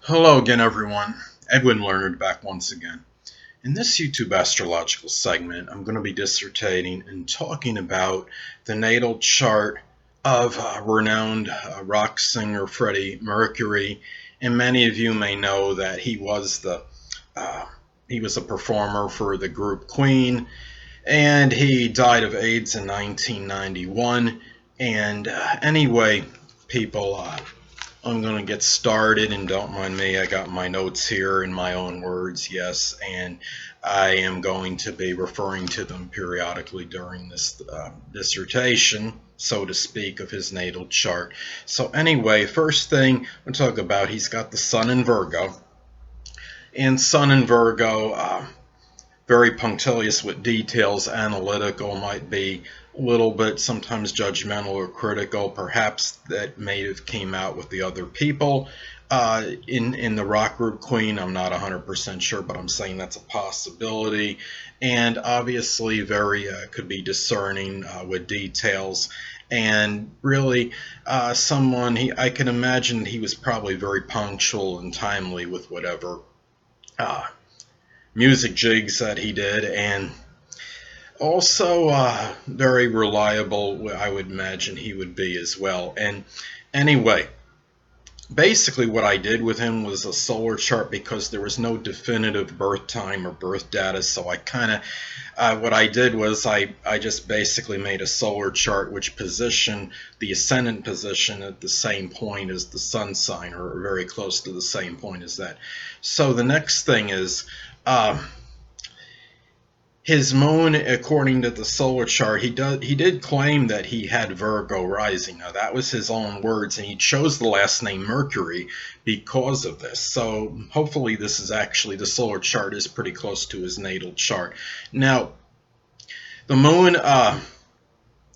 Hello again, everyone. Edwin Learnard back once again. In this YouTube astrological segment, I'm going to be dissertating and talking about the natal chart of renowned rock singer Freddie Mercury. And many of you may know that uh, he was a performer for the group Queen, and he died of AIDS in 1991. And anyway, people. I'm going to get started, and don't mind me. I got my notes here in my own words, yes, and I am going to be referring to them periodically during this dissertation, so to speak, of his natal chart. So, anyway, first thing we'll talk about, he's got the Sun in Virgo, and Sun in Virgo, very punctilious with details, analytical, might be a little bit sometimes judgmental or critical. Perhaps that may have came out with the other people in the rock group Queen. I'm not 100% sure, but I'm saying that's a possibility. And obviously, very could be discerning with details. And really, I can imagine he was probably very punctual and timely with whatever uh, music jigs that he did, and also very reliable. I would imagine he would be as well. And anyway, basically what I did with him was a solar chart because there was no definitive birth time or birth data. So I kind of what I did was I just basically made a solar chart which positioned the ascendant position at the same point as the sun sign, or very close to the same point as that. So the next thing is his moon, according to the solar chart, he did claim that he had Virgo rising. Now that was his own words, and he chose the last name Mercury because of this. So hopefully this is actually, the solar chart is pretty close to his natal chart. Now the moon,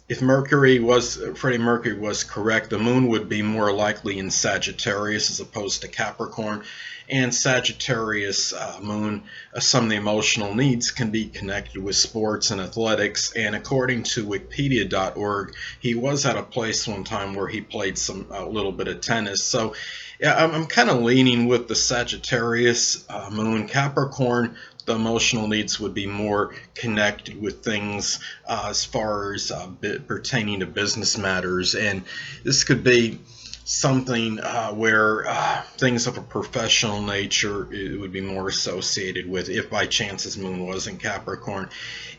if Freddie Mercury was correct, the moon would be more likely in Sagittarius as opposed to Capricorn. And Sagittarius moon, some of the emotional needs can be connected with sports and athletics. And according to Wikipedia.org, he was at a place one time where he played a little bit of tennis. So yeah, I'm kind of leaning with the Sagittarius moon. Capricorn, the emotional needs would be more connected with things as far as pertaining to business matters. And this could be something where things of a professional nature it would be more associated with, if by chance his moon was in Capricorn.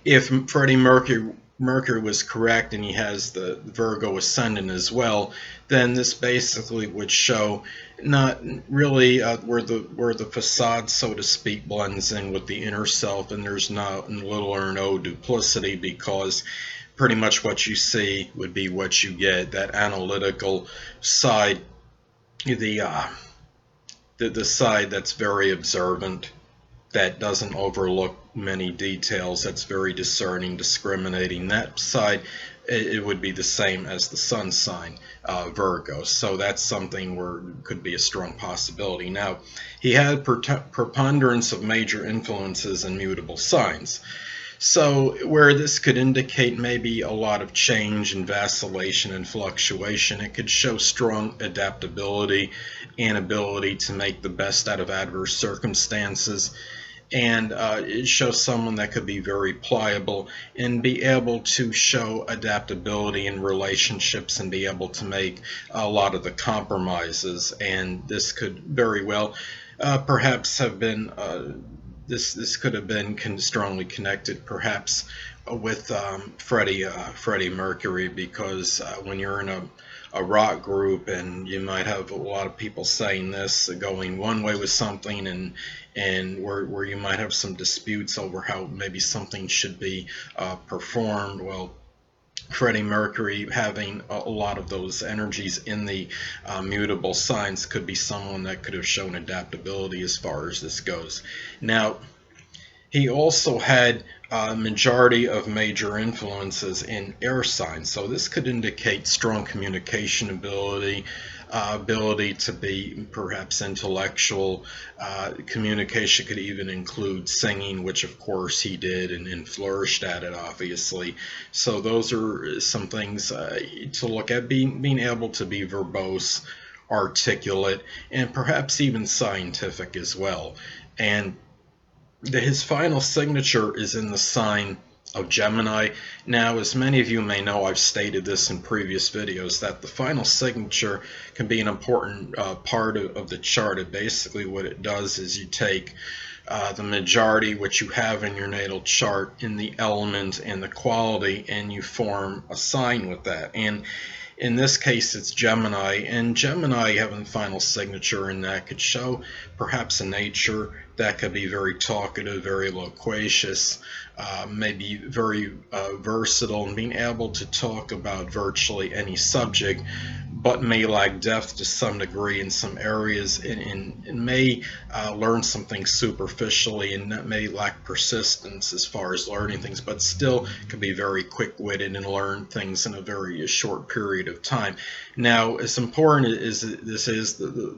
If Freddie Mercury was correct and he has the Virgo ascendant as well, then this basically would show not really where the facade, so to speak, blends in with the inner self, and there's not little or no duplicity, because pretty much what you see would be what you get. That analytical side, the the side that's very observant, that doesn't overlook many details, that's very discerning, discriminating. That side, it would be the same as the sun sign, Virgo. So that's something where could be a strong possibility. Now, he had preponderance of major influences and mutable signs. So where this could indicate maybe a lot of change and vacillation and fluctuation, it could show strong adaptability and ability to make the best out of adverse circumstances. And it shows someone that could be very pliable and be able to show adaptability in relationships and be able to make a lot of the compromises. And this could very well perhaps have been this could have been strongly connected perhaps with Freddie Mercury, because when you're in a rock group and you might have a lot of people saying this, going one way with something, and where you might have some disputes over how maybe something should be performed. Well, Freddie Mercury having a lot of those energies in the mutable signs could be someone that could have shown adaptability as far as this goes. Now, he also had a majority of major influences in air signs, so this could indicate strong communication ability, ability to be perhaps intellectual. Communication could even include singing, which of course he did and flourished at it, obviously. So those are some things to look at. Being able to be verbose articulate, and perhaps even scientific as well. And his final signature is in the sign of Gemini. Now, as many of you may know, I've stated this in previous videos, that the final signature can be an important part of the chart. And basically what it does is you take the majority which you have in your natal chart in the element and the quality, and you form a sign with that. And in this case, it's Gemini, and Gemini having the final signature in that could show perhaps a nature that could be very talkative, very loquacious, maybe very versatile, and being able to talk about virtually any subject, but may lack depth to some degree in some areas, and may learn something superficially, and that may lack persistence as far as learning things, but still could be very quick-witted and learn things in a very short period of time. Now, as important as this is, the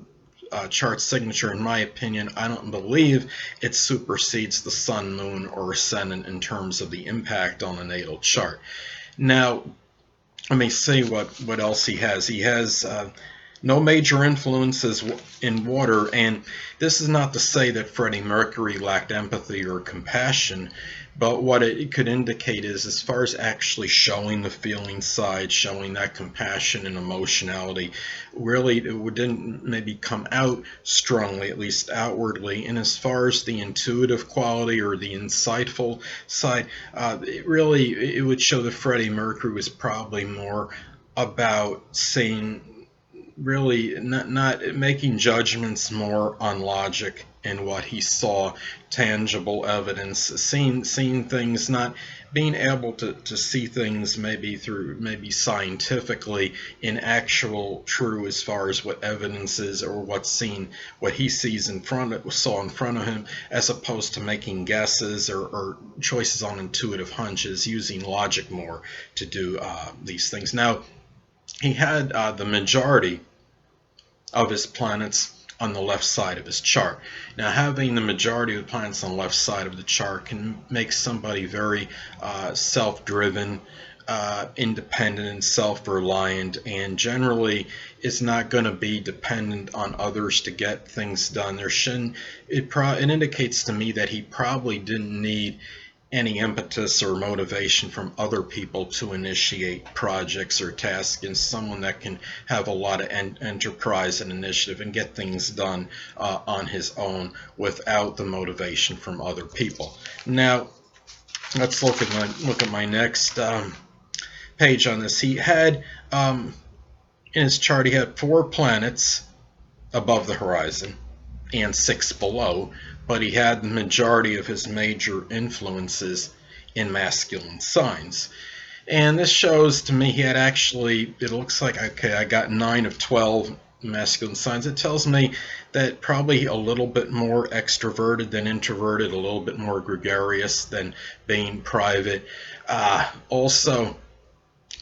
chart signature, in my opinion, I don't believe it supersedes the sun, moon, or ascendant in terms of the impact on the natal chart. Now, let me see what else he has. He has no major influences in water, and this is not to say that Freddie Mercury lacked empathy or compassion, but what it could indicate is, as far as actually showing the feeling side, showing that compassion and emotionality, really it didn't maybe come out strongly, at least outwardly. And as far as the intuitive quality or the insightful side, it would show that Freddie Mercury was probably more about saying, really not making judgments more on logic and what he saw, tangible evidence, seeing things, not being able to see things maybe scientifically in actual true, as far as what evidence is or what he sees saw in front of him, as opposed to making guesses or choices on intuitive hunches, using logic more to do these things. Now, he had the majority of his planets on the left side of his chart. Now, having the majority of the planets on the left side of the chart can make somebody very self-driven, independent, and self-reliant, and generally is not going to be dependent on others to get things done. It indicates to me that he probably didn't need any impetus or motivation from other people to initiate projects or tasks, and someone that can have a lot of enterprise and initiative and get things done on his own without the motivation from other people. Now, let's look at my next page on this. He had in his chart, he had 4 planets above the horizon and 6 below, but he had the majority of his major influences in masculine signs. And this shows to me he had actually, it looks like, okay, I got 9 of 12 masculine signs. It tells me that probably a little bit more extroverted than introverted, a little bit more gregarious than being private. Also,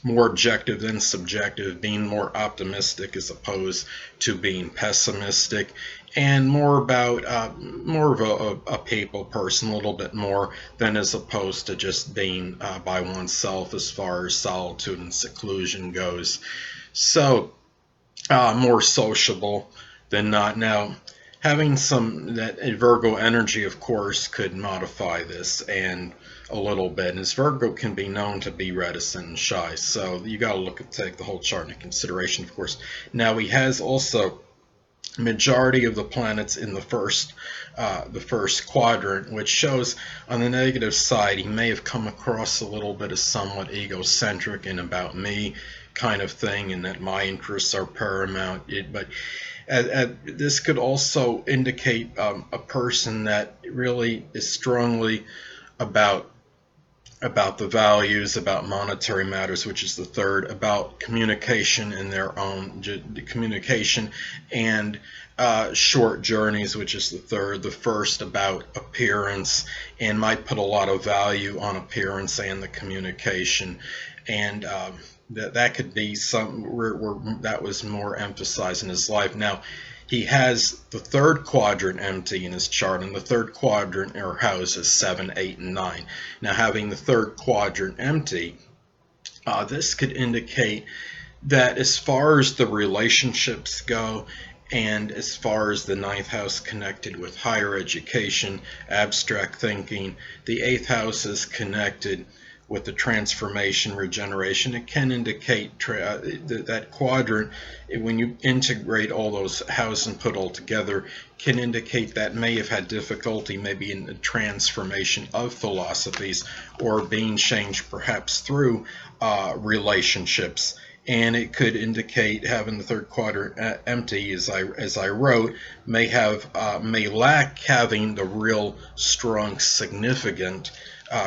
more objective than subjective, being more optimistic as opposed to being pessimistic, and more about more of a people person, a little bit more than as opposed to just being by oneself as far as solitude and seclusion goes. So more sociable than not. Now, having that Virgo energy, of course, could modify this and a little bit, and as Virgo can be known to be reticent and shy, so you got to take the whole chart into consideration, of course. Now, he has also majority of the planets in the first quadrant, which shows on the negative side he may have come across a little bit of somewhat egocentric and about me kind of thing, and that my interests are paramount. But this could also indicate a person that really is strongly about the values, about monetary matters, which is the third, about communication in their own communication, and short journeys, which is the third. The first about appearance, and might put a lot of value on appearance and the communication, and that could be where that was more emphasized in his life. Now, he has the third quadrant empty in his chart, and the third quadrant or house is 7, 8, and 9. Now, having the third quadrant empty, this could indicate that as far as the relationships go, and as far as the ninth house connected with higher education, abstract thinking, the eighth house is connected with the transformation, regeneration. It can indicate that quadrant, when you integrate all those houses and put all together, can indicate that may have had difficulty maybe in the transformation of philosophies or being changed perhaps through relationships. And it could indicate having the third quadrant empty, as I wrote, may lack having the real strong, significant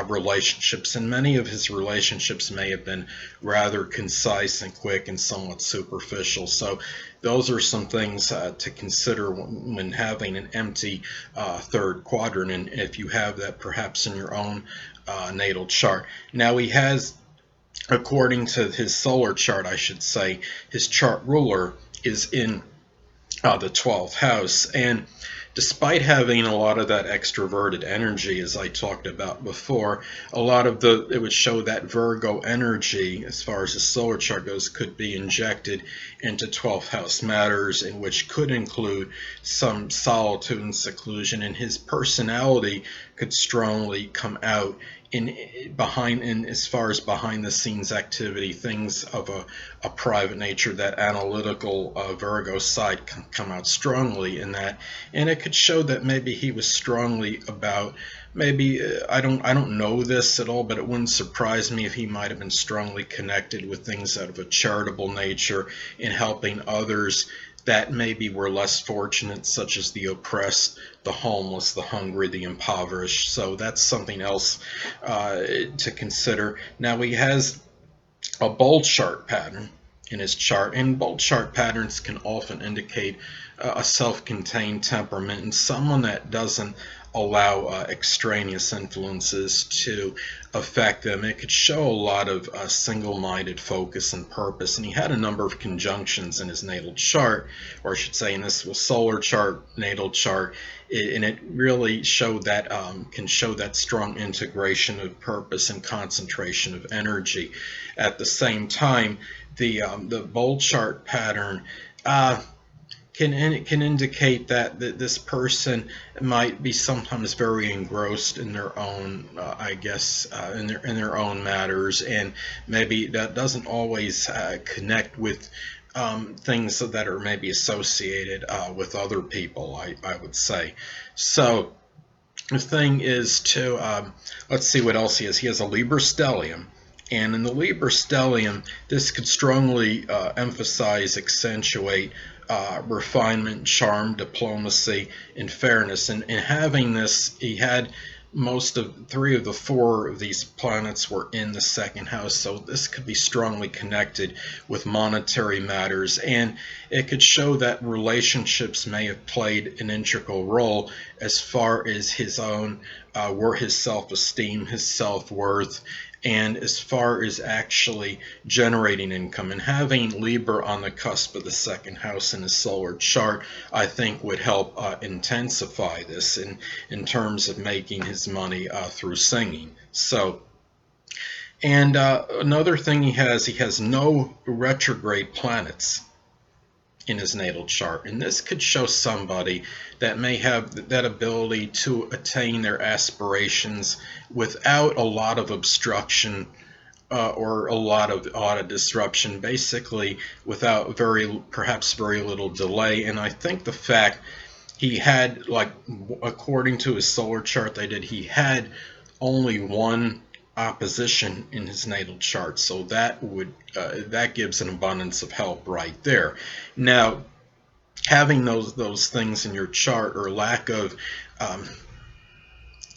relationships, and many of his relationships may have been rather concise and quick and somewhat superficial. So those are some things to consider when having an empty third quadrant, and if you have that perhaps in your own natal chart. Now he has, according to his solar chart, I should say, his chart ruler is in the 12th house, and despite having a lot of that extroverted energy, as I talked about before, it would show that Virgo energy, as far as the solar chart goes, could be injected into 12th house matters, in which could include some solitude and seclusion, and his personality could strongly come out in as far as behind the scenes activity, things of a private nature. That analytical Virgo side can come out strongly in that, and it could show that maybe he was strongly about, maybe I don't know this at all, but it wouldn't surprise me if he might have been strongly connected with things out of a charitable nature in helping others that maybe were less fortunate, such as the oppressed, the homeless, the hungry, the impoverished. So that's something else to consider. Now he has a bold chart pattern in his chart, and bold chart patterns can often indicate a self-contained temperament and someone that doesn't allow extraneous influences to affect them. It could show a lot of single-minded focus and purpose, and he had a number of conjunctions in his natal chart, or I should say in this solar chart, natal chart, and it really showed that can show that strong integration of purpose and concentration of energy. At the same time, the bold chart pattern can indicate that this person might be sometimes very engrossed in their own, in their own matters, and maybe that doesn't always connect with things that are maybe associated with other people, I would say. So the thing is to, let's see what else he has. He has a Libra stellium. And in the Libra stellium, this could strongly emphasize, accentuate refinement, charm, diplomacy, and fairness. And in having this, he had three of the four of these planets were in the second house, so this could be strongly connected with monetary matters, and it could show that relationships may have played an integral role as far as his own his self-esteem, his self-worth, and as far as actually generating income. And having Libra on the cusp of the second house in his solar chart, I think would help intensify this in terms of making his money through singing. So, and another thing he has no retrograde planets in his natal chart, and this could show somebody that may have that ability to attain their aspirations without a lot of obstruction or a lot of disruption, basically without perhaps very little delay. And I think the fact he had, like, according to his solar chart he had only one opposition in his natal chart, so that gives an abundance of help right there. Now, having those things in your chart, or lack of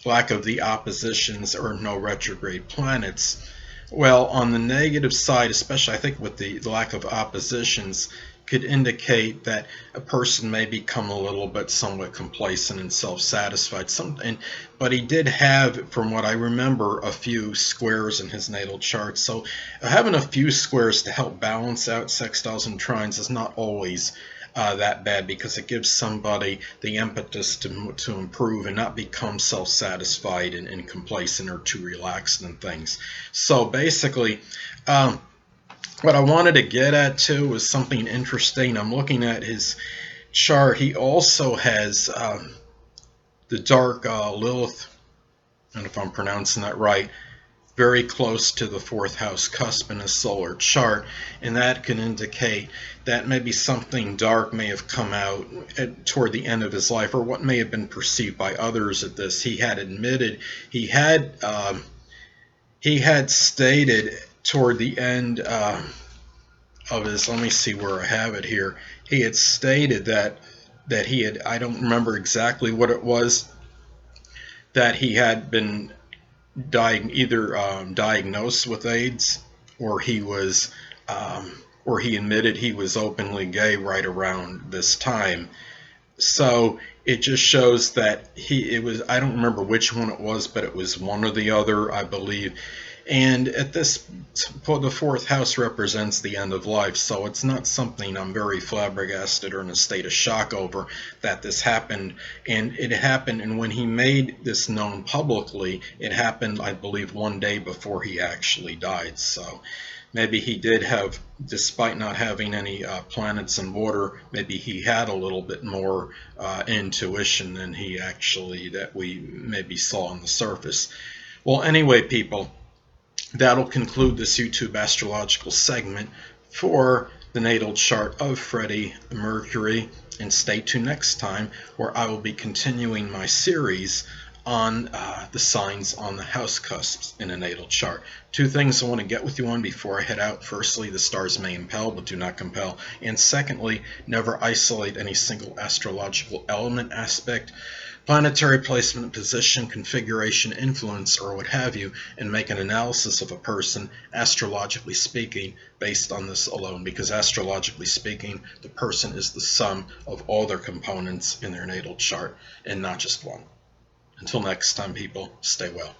the oppositions or no retrograde planets, well, on the negative side, especially I think with the lack of oppositions, could indicate that a person may become a little bit somewhat complacent and self-satisfied. But he did have, from what I remember, a few squares in his natal chart. So having a few squares to help balance out sextiles and trines is not always that bad, because it gives somebody the impetus to improve and not become self-satisfied and complacent or too relaxed and things. So basically, what I wanted to get at too was something interesting. I'm looking at his chart. He also has the dark Lilith, I don't know if I'm pronouncing that right, very close to the fourth house cusp in his solar chart, and that can indicate that maybe something dark may have come out toward the end of his life, or what may have been perceived by others at this. He had admitted, he had stated toward the end of his, let me see where I have it here, he had stated that he had, I don't remember exactly what it was, that he had been either diagnosed with AIDS, or he was, or he admitted he was openly gay right around this time. So it just shows that it was, I don't remember which one it was, but it was one or the other, I believe. And at this, the fourth house represents the end of life, so it's not something I'm very flabbergasted or in a state of shock over that this happened. And it happened, and when he made this known publicly, it happened, I believe, one day before he actually died. So maybe he did have, despite not having any planets in water, maybe he had a little bit more intuition than he actually, that we maybe saw on the surface. Well, anyway, people, that'll conclude this YouTube astrological segment for the natal chart of Freddie Mercury. And stay tuned next time, where I will be continuing my series on the signs on the house cusps in a natal chart. Two things I want to get with you on before I head out. Firstly, the stars may impel but do not compel. And secondly, never isolate any single astrological element, aspect, planetary placement, position, configuration, influence, or what have you, and make an analysis of a person, astrologically speaking, based on this alone. Because astrologically speaking, the person is the sum of all their components in their natal chart, and not just one. Until next time, people, stay well.